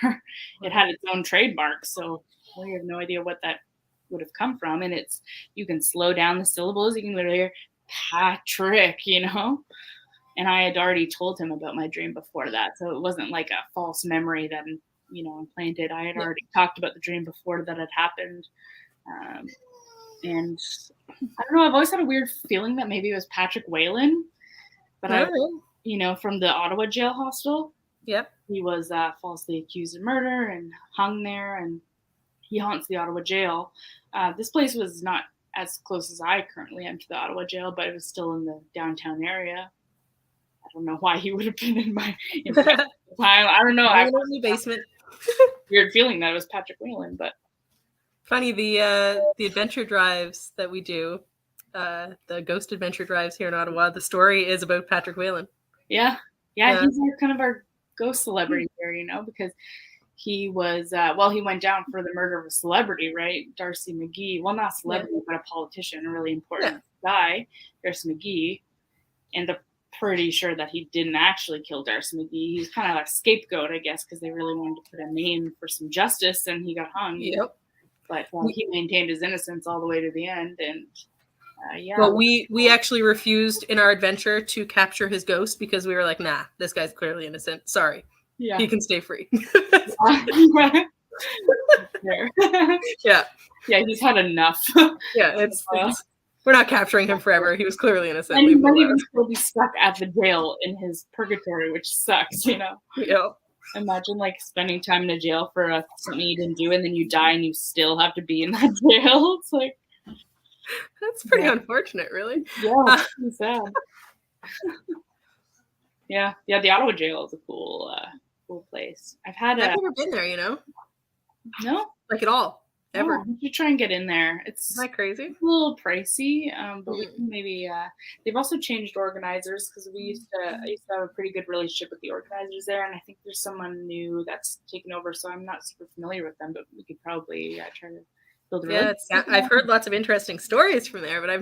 It had its own trademark, so we have no idea what that would have come from. And you can slow down the syllables. You can literally hear Patrick, you know. And I had already told him about my dream before that, so it wasn't like a false memory that, you know, implanted. I had already talked about the dream before that had happened. And I don't know, I've always had a weird feeling that maybe it was Patrick Whalen, but you know, from the Ottawa jail hostel. Yep. He was falsely accused of murder and hung there, and he haunts the Ottawa jail. This place was not as close as I currently am to the Ottawa jail, but it was still in the downtown area. I don't know why he would have been in my time. I don't know. I was in the basement. Weird feeling that it was Patrick Whalen, but funny, the adventure drives that we do, the ghost adventure drives here in Ottawa, the story is about Patrick Whalen. Yeah, he's kind of our ghost celebrity here, you know, because he was he went down for the murder of a celebrity, right? Darcy McGee. Well, not a celebrity, but a politician, a really important guy, Darcy McGee. And they're pretty sure that he didn't actually kill Darcy McGee. He's kind of a scapegoat, I guess, because they really wanted to put a name for some justice, and he got hung. Yep. But he maintained his innocence all the way to the end, and Yeah. Well, we actually refused in our adventure to capture his ghost because we were like, nah, this guy's clearly innocent. Sorry. Yeah. He can stay free. There. Yeah. Yeah, he's had enough. Yeah, we're not capturing him forever. He was clearly innocent. And he Leave him might alone. even still be stuck at the jail in his purgatory, which sucks, you know. Yeah. Imagine like spending time in a jail for something you didn't do, and then you die and you still have to be in that jail. It's like, that's pretty unfortunate, really. Yeah, it's pretty sad. Yeah, the Ottawa jail is a cool place. I've never been there, No, like at all, ever. Oh, you should try and get in there. Isn't that crazy? It's a little pricey, but we can maybe. They've also changed organizers because I used to have a pretty good relationship with the organizers there, and I think there's someone new that's taken over. So I'm not super familiar with them, but we could probably try to build a relationship. I've heard lots of interesting stories from there, but I've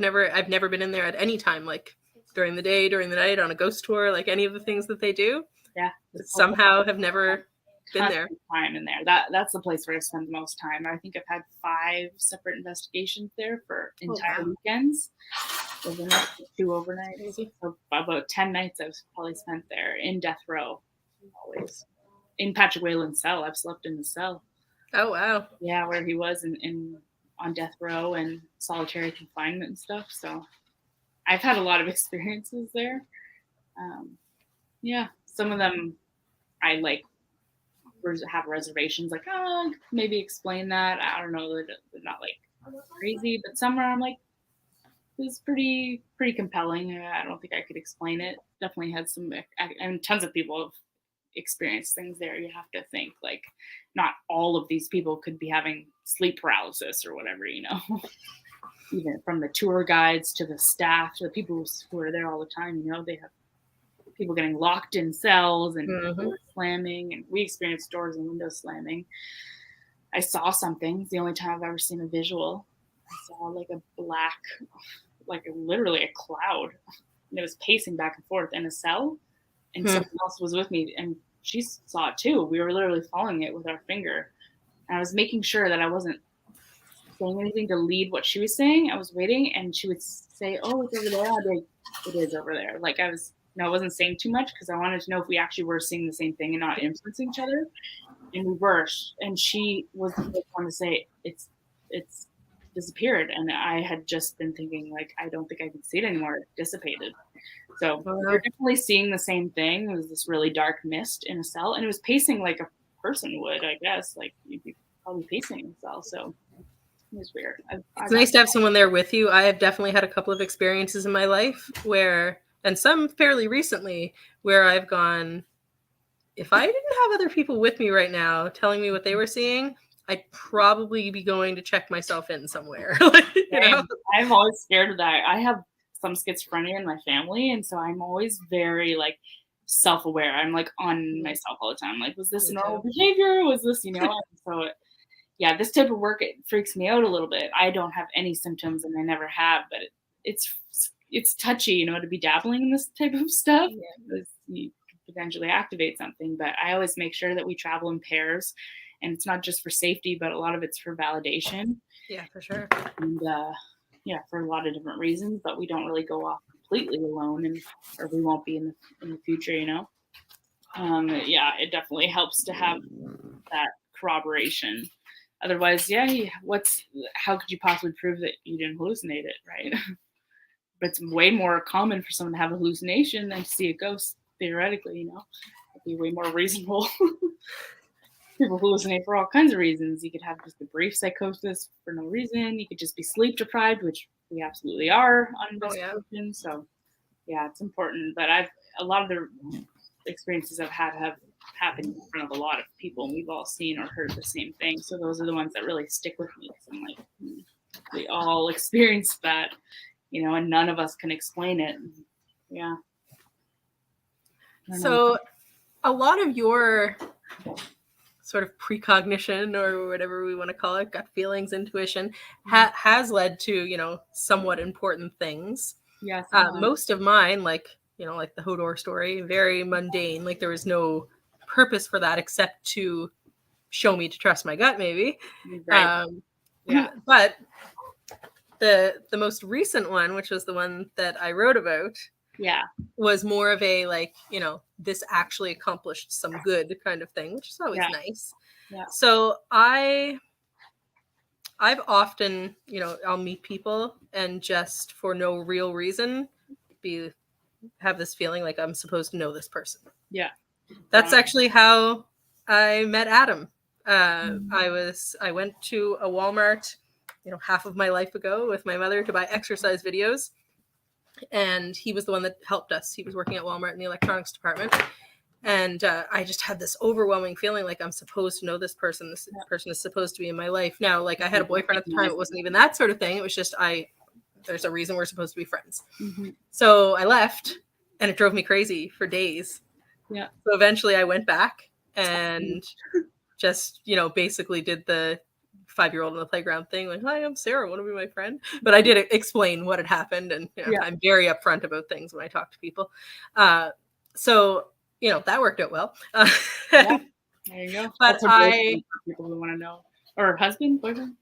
never been in there at any time, like during the day, during the night, on a ghost tour, like any of the things that they do. Yeah, somehow have never been there. Time in there. That's the place where I spend the most time. I think I've had 5 separate investigations there for entire weekends. Overnight, 2 overnights. So about 10 nights I've probably spent there in death row. Always in Patrick Whalen's cell. I've slept in the cell. Oh wow. Yeah, where he was on death row and solitary confinement and stuff. So I've had a lot of experiences there. Yeah, some of them I like have reservations, like, maybe explain that. I don't know, they're not like crazy, but some are I'm like, this is pretty compelling. I don't think I could explain it. Definitely had some, and tons of people have experienced things there. You have to think like not all of these people could be having sleep paralysis or whatever, even from the tour guides to the staff to the people who are there all the time. They have people getting locked in cells and doors slamming, and we experienced doors and windows slamming. I saw something. It's the only time I've ever seen a visual. I saw like a black, literally a cloud, and it was pacing back and forth in a cell, and someone else was with me, and she saw it too. We were literally following it with our finger, and I was making sure that I wasn't saying anything to lead what she was saying. I was waiting, and she would say, "Oh, it's over there." I'd be like, "It is over there." Like I wasn't saying too much because I wanted to know if we actually were seeing the same thing and not influencing each other. And we were. And she was the first one to say it's disappeared. And I had just been thinking, like, I don't think I can see it anymore. It dissipated. So we're definitely seeing the same thing. It was this really dark mist in a cell, and it was pacing like a person would, I guess. Like you'd be probably pacing in a cell. So it was weird. It's nice to have someone there with you. I have definitely had a couple of experiences in my life where, and some fairly recently, where I've gone, if I didn't have other people with me right now telling me what they were seeing, I'd probably be going to check myself in somewhere. I'm always scared of that. I have some schizophrenia in my family, and so I'm always very like self-aware. I'm like on myself all the time. Like, was this normal behavior? Was this, so yeah, this type of work, it freaks me out a little bit. I don't have any symptoms, and I never have, but it's touchy, to be dabbling in this type of stuff. Yeah. You could potentially activate something, but I always make sure that we travel in pairs, and it's not just for safety, but a lot of it's for validation. Yeah, for sure. And for a lot of different reasons, but we don't really go off completely alone, or we won't be in the future, it definitely helps to have that corroboration. Otherwise, how could you possibly prove that you didn't hallucinate it, right? But it's way more common for someone to have a hallucination than to see a ghost, theoretically, It'd be way more reasonable. People hallucinate for all kinds of reasons. You could have just a brief psychosis for no reason. You could just be sleep deprived, which we absolutely are on investigation. So, it's important. But a lot of the experiences I've had have happened in front of a lot of people, and we've all seen or heard the same thing. So those are the ones that really stick with me. Because I'm like, we all experienced that. And none of us can explain it. Yeah. So a lot of your sort of precognition, or whatever we want to call it, gut feelings, intuition, has led to, somewhat important things. Yes. Most of mine, like the Hodor story, very mundane. Like there was no purpose for that except to show me to trust my gut, maybe. Right. But The most recent one, which was the one that I wrote about, Yeah. was more of a like, this actually accomplished some good kind of thing, which is always nice. Yeah. So I've often, I'll meet people and just for no real reason have this feeling like I'm supposed to know this person. Yeah. That's actually how I met Adam. I went to a Walmart, half of my life ago with my mother to buy exercise videos. And he was the one that helped us. He was working at Walmart in the electronics department. And I just had this overwhelming feeling like I'm supposed to know this person. This person is supposed to be in my life. Now, like I had a boyfriend at the time. It wasn't even that sort of thing. It was just there's a reason we're supposed to be friends. Mm-hmm. So I left and it drove me crazy for days. Yeah. So eventually I went back and just, basically did the 5-year-old in the playground thing. Like, hi, I'm Sarah. Want to be my friend? But I did explain what had happened. And I'm very upfront about things when I talk to people. So that worked out well. There you go. But people who want to know, or husband, boyfriend.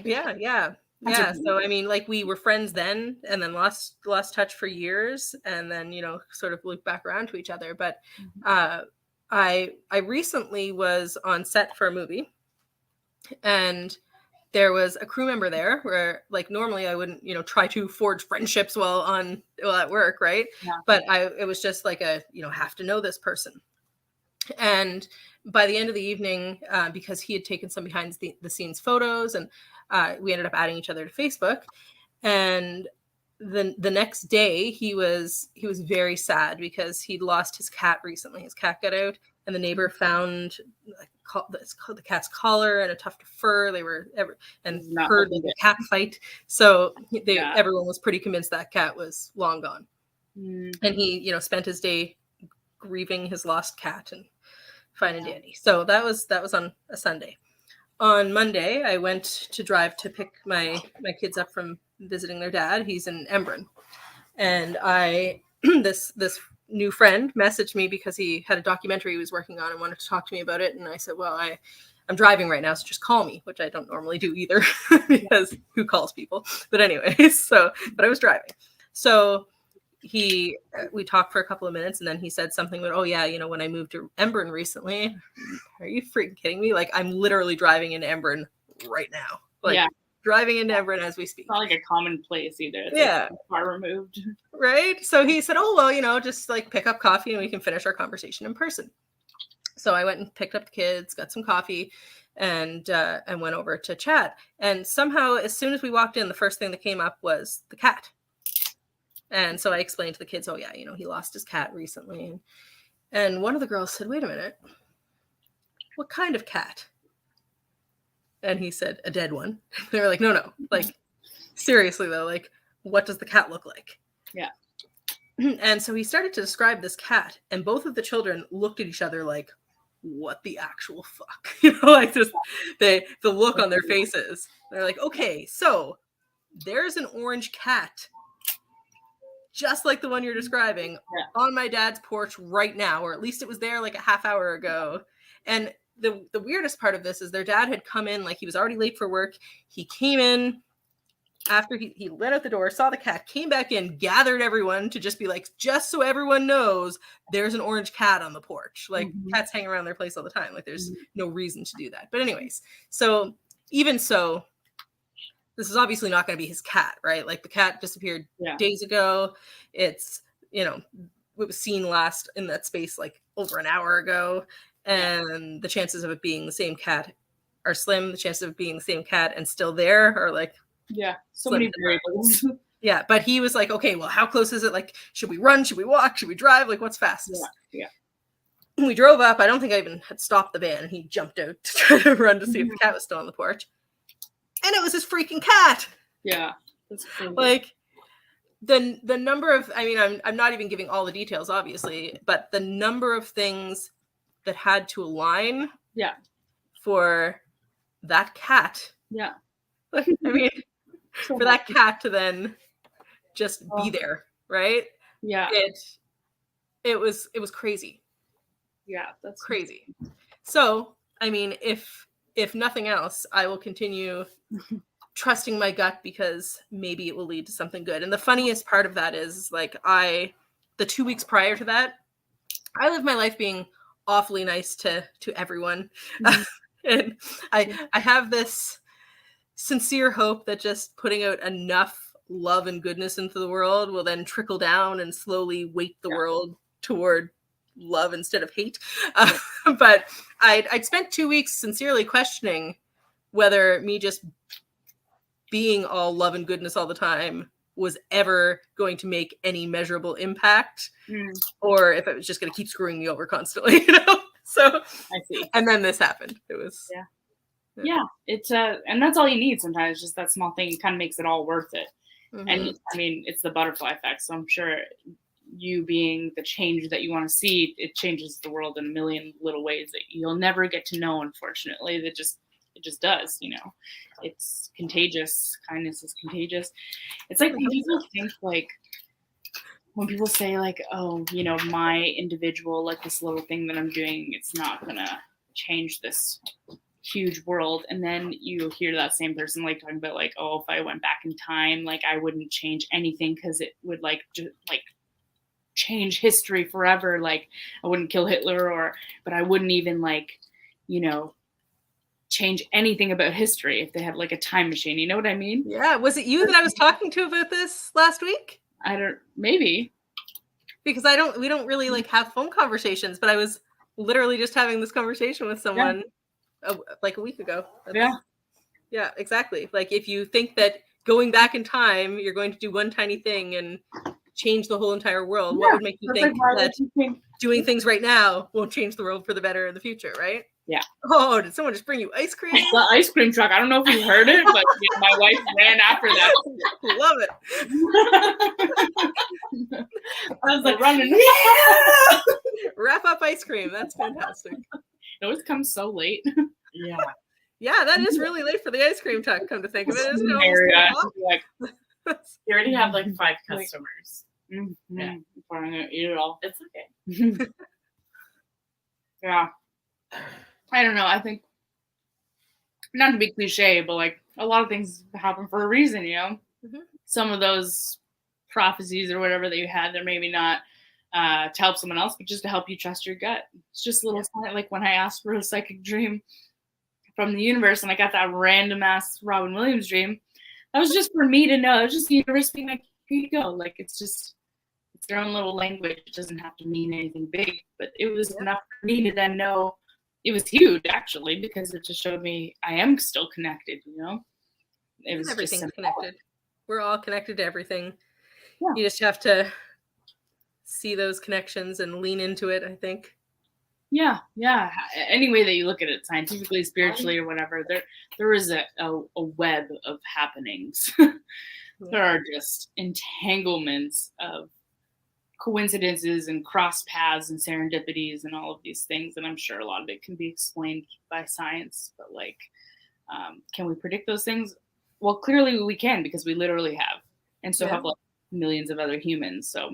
Yeah. So I mean, like we were friends then, and then lost touch for years, and then sort of looped back around to each other. But I recently was on set for a movie, and there was a crew member there where like normally I wouldn't try to forge friendships while at work, right? Yeah. But it was just like have to know this person. And by the end of the evening, because he had taken some behind the scenes photos, and we ended up adding each other to Facebook. And the next day, he was very sad because he'd lost his cat recently. His cat got out, and the neighbor found the cat's collar and a tuft of fur. They were heard the cat fight. So everyone was pretty convinced that cat was long gone. And he spent his day grieving his lost cat and fine and dandy. So that was on a Sunday. On Monday, I went to drive to pick my kids up from visiting their dad. He's in Embrun. And this new friend messaged me because he had a documentary he was working on and wanted to talk to me about it. And I said, well, I'm driving right now, so just call me, which I don't normally do either because who calls people? But anyways, but I was driving. So we talked for a couple of minutes, and then he said something about, oh yeah, when I moved to Embrun recently. Are you freaking kidding me? Like I'm literally driving into Embrun right now. Driving into Embrun as we speak. It's not like a common place either. It's like far removed. Right? So he said, oh well, just like pick up coffee and we can finish our conversation in person. So I went and picked up the kids, got some coffee, and went over to chat. And somehow, as soon as we walked in, the first thing that came up was the cat. And so I explained to the kids, oh yeah, he lost his cat recently. And one of the girls said, wait a minute, what kind of cat? And he said, a dead one. They were like, no, like seriously though, like what does the cat look like? Yeah. And so he started to describe this cat, and both of the children looked at each other like, what the actual fuck? Like just the look on their faces. They're like, okay, so there's an orange cat just like the one you're describing on my dad's porch right now, or at least it was there like a half hour ago. And the weirdest part of this is their dad had come in, like he was already late for work. He came in after he let out the door, saw the cat, came back in, gathered everyone to just be like, just so everyone knows there's an orange cat on the porch. Like cats hang around their place all the time. Like there's no reason to do that. But anyways, so even so, this is obviously not going to be his cat, right? Like the cat disappeared days ago. It's, it was seen last in that space like over an hour ago. And the chances of it being the same cat are slim. The chances of it being the same cat and still there are like, so many variables. Yeah. But he was like, okay, well, how close is it? Like, should we run? Should we walk? Should we drive? Like, what's fastest? Yeah. We drove up. I don't think I even had stopped the van. He jumped out to try to run to see if the cat was still on the porch. And it was his freaking cat. Yeah. That's crazy. Like the number of, I mean, I'm not even giving all the details, obviously, but the number of things that had to align for that cat. Yeah. I mean, for that cat to then just be there, right? Yeah. It was crazy. Yeah, that's crazy. So, I mean, if nothing else, I will continue trusting my gut because maybe it will lead to something good. And the funniest part of that is like the 2 weeks prior to that, I lived my life being awfully nice to everyone. Mhm. And I have this sincere hope that just putting out enough love and goodness into the world will then trickle down and slowly weight the world toward love instead of hate. But I'd spent 2 weeks sincerely questioning whether me just being all love and goodness all the time was ever going to make any measurable impact, or if it was just going to keep screwing me over constantly, you know? So I see. And then this happened. It was Yeah. It's and that's all you need sometimes. Just that small thing kind of makes it all worth it. Mhm. And I mean, it's the butterfly effect. So I'm sure you being the change that you want to see, it changes the world in a million little ways that you'll never get to know, unfortunately. It just does, you know. It's contagious. Kindness is contagious. It's like when people think like, when people say like, oh, you know, my individual, like this little thing that I'm doing, it's not gonna change this huge world. And then you hear that same person like talking about like, oh, if I went back in time, like I wouldn't change anything because it would like just like change history forever. Like I wouldn't kill Hitler, but I wouldn't even like, you know, change anything about history if they had like a time machine. You know what I mean? Yeah. Was it you that I was talking to about this last week? Maybe. Because we don't really like have phone conversations, but I was literally just having this conversation with someone like a week ago. Yeah, exactly. Like if you think that going back in time, you're going to do one tiny thing and change the whole entire world, what would make you think that doing things right now won't change the world for the better in the future, right? Yeah. Oh, did someone just bring you ice cream? The ice cream truck. I don't know if you heard it, but my wife ran after that. Love it. I was like running. Yeah! Wrap up ice cream. That's fantastic. It always comes so late. Yeah. Yeah, that is really late for the ice cream truck, come to think of it. Isn't it? Like, You already have like 5 customers. mm-hmm. Yeah. I'm gonna eat it all. It's okay. Yeah. I don't know. I think, not to be cliche, but like a lot of things happen for a reason, you know? Mhm. Some of those prophecies or whatever that you had, they're maybe not to help someone else, but just to help you trust your gut. It's just a little sign, like when I asked for a psychic dream from the universe and I got that random ass Robin Williams dream, that was just for me to know. It was just the universe being like, here you go. Like it's their own little language. It doesn't have to mean anything big, but it was enough for me to then know. It was huge actually, because it just showed me I am still connected, you know? It was Everything's just connected. We're all connected to everything. Yeah. You just have to see those connections and lean into it, I think. Yeah. Any way that you look at it, scientifically, spiritually, or whatever, there is a web of happenings. There are just entanglements of coincidences and cross paths and serendipities and all of these things. And I'm sure a lot of it can be explained by science, but like, can we predict those things? Well, clearly we can, because we literally have, and so have like millions of other humans. So,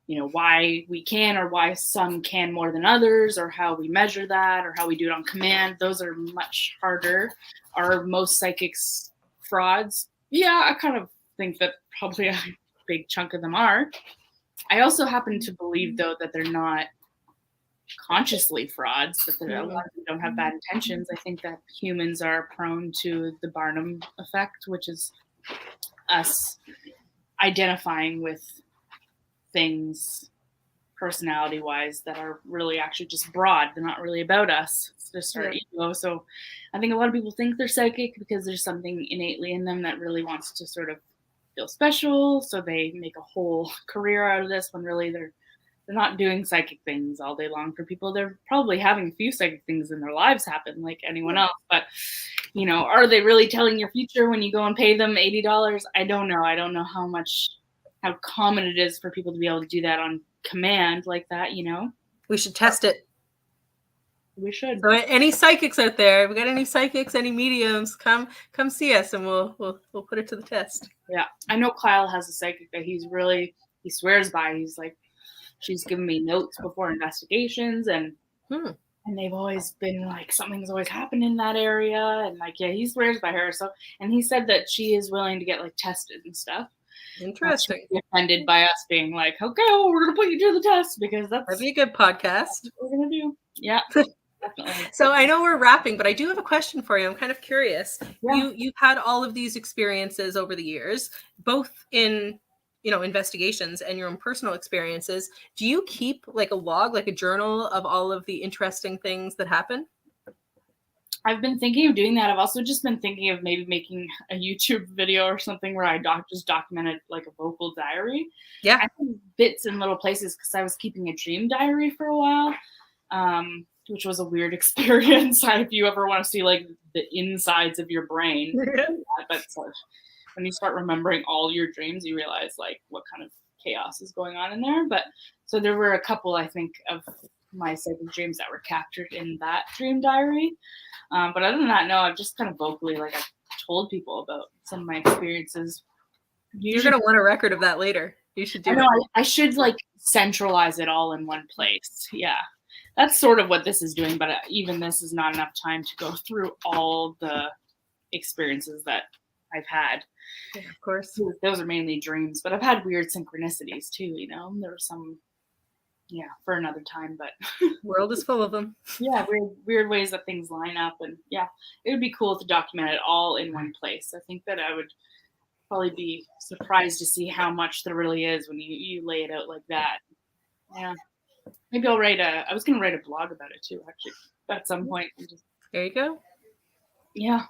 you know, why we can, or why some can more than others, or how we measure that, or how we do it on command, those are much harder. Are most psychics frauds? Yeah, I kind of think that probably a big chunk of them are. I also happen to believe, though, that they're not consciously frauds, that a lot of them don't have bad intentions. I think that humans are prone to the Barnum effect, which is us identifying with things personality-wise that are really actually just broad. They're not really about us. It's just our ego. So I think a lot of people think they're psychic because there's something innately in them that really wants to sort of feel special, so they make a whole career out of this, when really they're not doing psychic things all day long for people. They're probably having a few psychic things in their lives happen like anyone else, but you know, are they really telling your future when you go and pay them $80? I don't know. I don't know how common it is for people to be able to do that on command like that, you know? We should test it. We should. So any psychics out there, if we got any psychics, any mediums, come see us and we'll put it to the test. Yeah. I know Kyle has a psychic that he swears by. He's like, she's given me notes before investigations, and and they've always been like, something's always happened in that area, and like, yeah, he swears by her. So, and he said that she is willing to get like tested and stuff. Interesting. She'd be offended by us being like, okay, well, we're gonna put you through the test because that's That'd be a good podcast. what we're gonna do. Yeah, definitely. So I know we're wrapping, but I do have a question for you. I'm kind of curious. Yeah. You've had all of these experiences over the years, both in investigations and your own personal experiences. Do you keep like a log, like a journal of all of the interesting things that happen? I've been thinking of doing that. I've also just been thinking of maybe making a YouTube video or something where I just documented like a vocal diary. Yeah. I think bits in little places because I was keeping a dream diary for a while, which was a weird experience. If you ever want to see like the insides of your brain, but when you start remembering all your dreams, you realize like what kind of chaos is going on in there. But so there were a couple, I think, of my psychic dreams that were captured in that dream diary. But other than that, no, I've just kind of vocally, like, I've told people about some of my experiences. You're going to want a record of that later. You should do it. I should, like, centralize it all in one place. Yeah. That's sort of what this is doing, but even this is not enough time to go through all the experiences that I've had. Yeah, of course. Those are mainly dreams, but I've had weird synchronicities, too, There were some... Yeah, for another time, but world is full of them. Yeah, weird ways that things line up, and yeah, it would be cool to document it all in one place. I think that I would probably be surprised to see how much there really is when you lay it out like that. Yeah, maybe I'll I was going to write a blog about it too, actually, at some point. There you go. Yeah.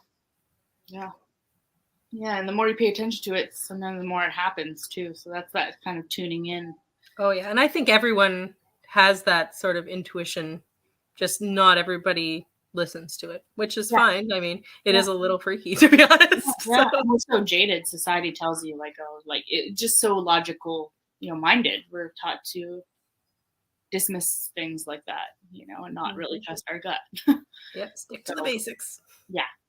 And the more you pay attention to it, sometimes the more it happens too. So that's that kind of tuning in. Oh, yeah. And I think everyone has that sort of intuition, just not everybody listens to it, which is fine. I mean, it is a little freaky, to be honest. Yeah, so. We're so jaded. Society tells you, like, oh, like, it's just so logical, minded. We're taught to dismiss things like that, and not really trust our gut. Yeah, stick to the basics.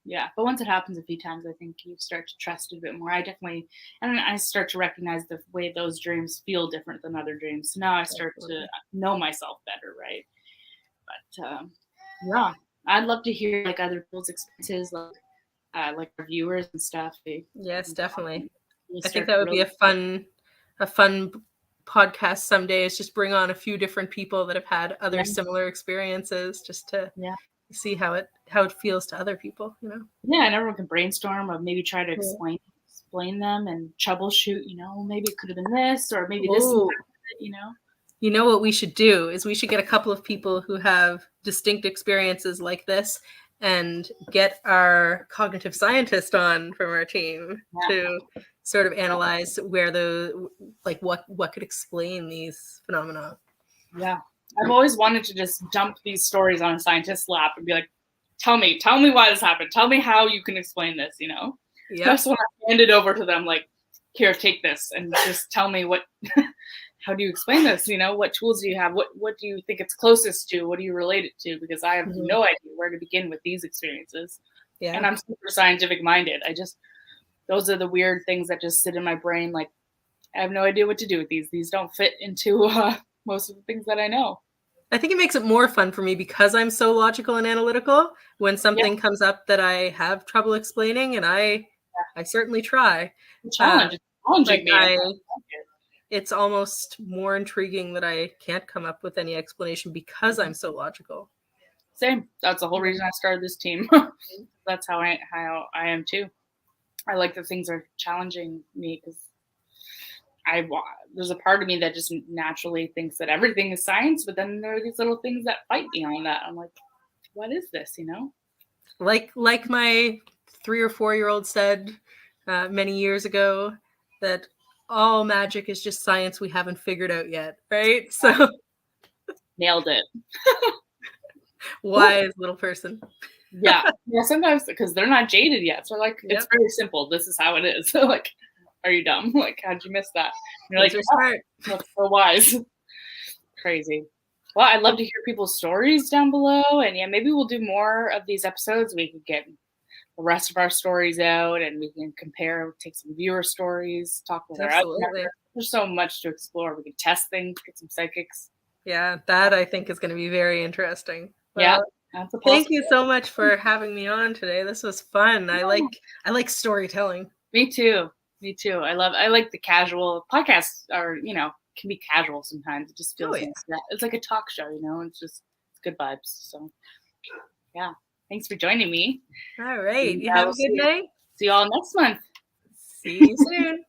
Yeah. But once it happens a few times, I think you start to trust it a bit more. And I start to recognize the way those dreams feel different than other dreams. So now I start to know myself better, right? But yeah, I'd love to hear like other people's experiences, like our viewers and stuff. Yes, definitely. I think that would be a fun podcast someday. Is just bring on a few different people that have had other similar experiences, just to see how it feels to other people, Yeah, and everyone can brainstorm or maybe try to explain them and troubleshoot, maybe it could have been this or maybe this, what we should do is we should get a couple of people who have distinct experiences like this and get our cognitive scientist on from our team to sort of analyze where what could explain these phenomena. Yeah. I've always wanted to just dump these stories on a scientist's lap and be like, tell me why this happened. Tell me how you can explain this, Yeah. Just when I hand it over to them, like, here, take this and just tell me how do you explain this? What tools do you have? What do you think it's closest to? What do you relate it to? Because I have no idea where to begin with these experiences. Yeah. And I'm super scientific minded. Those are the weird things that just sit in my brain. Like, I have no idea what to do with these. These don't fit into most of the things that I know. I think it makes it more fun for me because I'm so logical and analytical. When something comes up that I have trouble explaining, and I certainly try. Challenging me. It's almost more intriguing that I can't come up with any explanation because I'm so logical. Same. That's the whole reason I started this team. That's how I am too. I like that things are challenging me because there's a part of me that just naturally thinks that everything is science, but then there are these little things that fight me on that. I'm like, what is this, Like my 3 or 4-year-old said many years ago, that all magic is just science we haven't figured out yet, right? So nailed it. Wise little person. Yeah, sometimes because they're not jaded yet. So like, it's very simple. This is how it is. So like, are you dumb? Like, how'd you miss that? And you're like, smart. That's so wise. Crazy. Well, I'd love to hear people's stories down below. And maybe we'll do more of these episodes. We could get the rest of our stories out and we can compare, take some viewer stories, talk with our outsiders. There's so much to explore. We can test things, get some psychics. Yeah, that I think is going to be very interesting. Yeah, Well, that's a thank you possibility. so much for having me on today. This was fun. I like storytelling. Me too. Me too. I like the casual podcasts are, can be casual sometimes. It just Oh, feels yeah. nice. Yeah, it's like a talk show, it's good vibes. So yeah. Thanks for joining me. All right. And You have we'll a good night. see you all next month. See you soon.